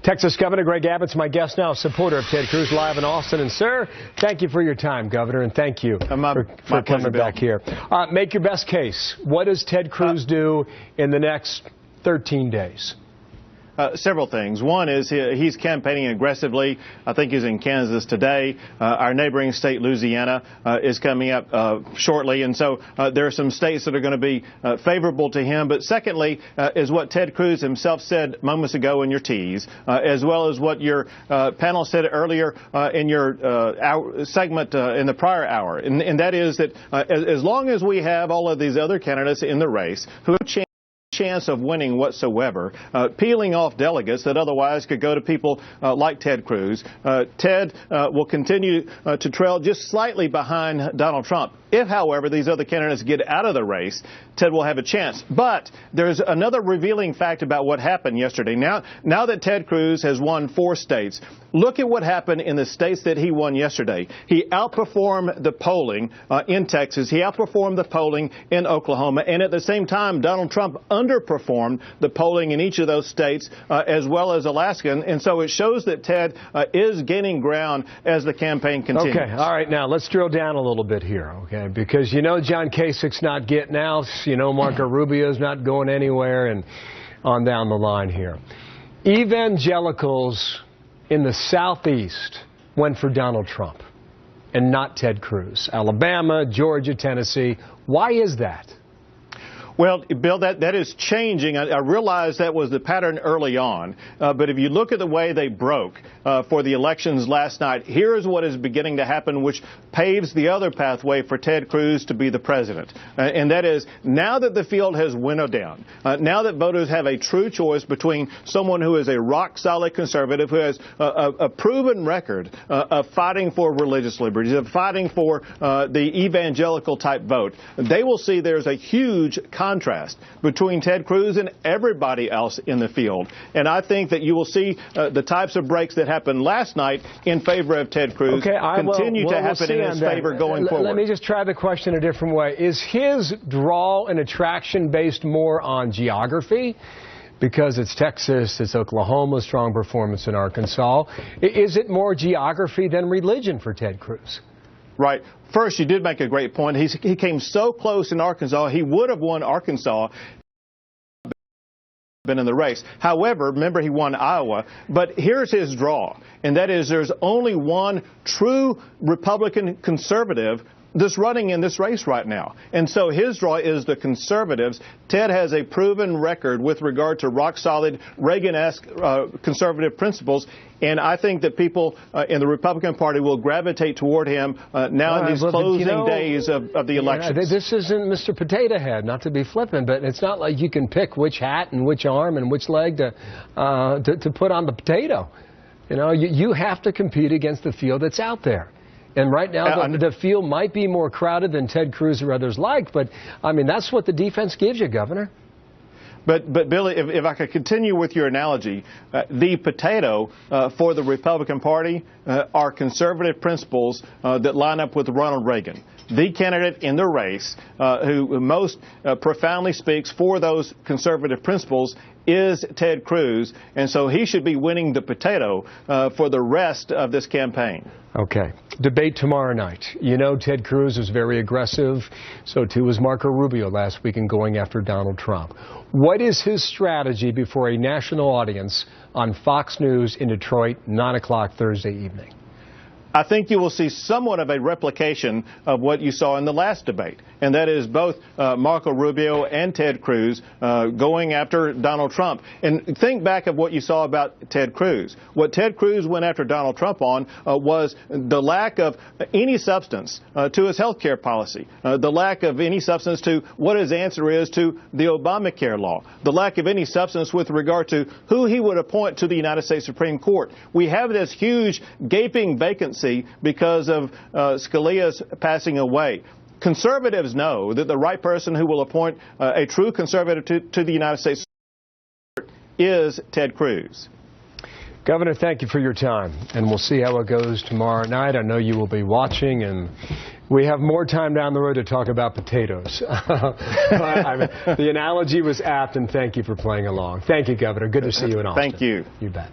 Texas Governor Greg Abbott's my guest now, supporter of Ted Cruz, live in Austin. And, sir, thank you for your time, Governor, and thank you for coming back here. Make your best case. What does Ted Cruz do in the next 13 days? Several things. One is he's campaigning aggressively. I think he's in Kansas today. Our neighboring state, Louisiana, is coming up shortly. And so there are some states that are going to be favorable to him. But secondly, is what Ted Cruz himself said moments ago in your tease, as well as what your panel said earlier in your segment in the prior hour. And that is that as long as we have all of these other candidates in the race who have chance of winning whatsoever, peeling off delegates that otherwise could go to people like Ted Cruz, Ted will continue to trail just slightly behind Donald Trump. If, however, these other candidates get out of the race, Ted will have a chance. But there's another revealing fact about what happened yesterday. Now that Ted Cruz has won 4 states, look at what happened in the states that he won yesterday. He outperformed the polling in Texas. He outperformed the polling in Oklahoma. And at the same time, Donald Trump underperformed the polling in each of those states, as well as Alaska. And so it shows that Ted is gaining ground as the campaign continues. Okay. All right. Now, let's drill down a little bit here, okay? Because, you know, John Kasich's not getting out. You know, Marco Rubio's not going anywhere, and on down the line here. Evangelicals in the Southeast went for Donald Trump and not Ted Cruz. Alabama, Georgia, Tennessee. Why is that? Well, Bill, that is changing. I realize that was the pattern early on. But if you look at the way they broke for the elections last night, here is what is beginning to happen, which paves the other pathway for Ted Cruz to be the president. And that is, now that the field has winnowed down, now that voters have a true choice between someone who is a rock-solid conservative, who has a proven record of fighting for religious liberties, of fighting for the evangelical-type vote, they will see there's a huge contrast between Ted Cruz and everybody else in the field. And I think that you will see the types of breaks that happened last night in favor of Ted Cruz continue to happen in his favor going forward. Let me just try the question a different way. Is his draw and attraction based more on geography? Because it's Texas, it's Oklahoma, strong performance in Arkansas. Is it more geography than religion for Ted Cruz? Right. First, you did make a great point. He came so close in Arkansas, he would have won Arkansas been in the race. However, remember, he won Iowa. But here's his draw, and that is there's only one true Republican conservative that's running in this race right now. And so his draw is the conservatives. Ted has a proven record with regard to rock-solid, Reagan-esque conservative principles. And I think that people in the Republican Party will gravitate toward him now in these closing days of the election. This isn't Mr. Potato Head, not to be flippant, but it's not like you can pick which hat and which arm and which leg to put on the potato. You know, you have to compete against the field that's out there. And right now, the field might be more crowded than Ted Cruz or others like, but, I mean, that's what the defense gives you, Governor. But Billy, if I could continue with your analogy, the potato for the Republican Party are conservative principles that line up with Ronald Reagan, the candidate in the race who most profoundly speaks for those conservative principles is Ted Cruz, and so he should be winning the potato for the rest of this campaign. Okay. Debate tomorrow night. You know, Ted Cruz is very aggressive. So, too, was Marco Rubio last week in going after Donald Trump. What is his strategy before a national audience on Fox News in Detroit, 9 o'clock Thursday evening? I think you will see somewhat of a replication of what you saw in the last debate, and that is both Marco Rubio and Ted Cruz going after Donald Trump. And think back of what you saw about Ted Cruz. What Ted Cruz went after Donald Trump on was the lack of any substance to his health care policy, the lack of any substance to what his answer is to the Obamacare law, the lack of any substance with regard to who he would appoint to the United States Supreme Court. We have this huge gaping vacancy because of Scalia's passing away. Conservatives know that the right person who will appoint a true conservative to the United States is Ted Cruz. Governor, thank you for your time, and we'll see how it goes tomorrow night. I know you will be watching, and we have more time down the road to talk about potatoes. The analogy was apt, and thank you for playing along. Thank you, Governor. Good to see you in Austin. Thank you. You bet.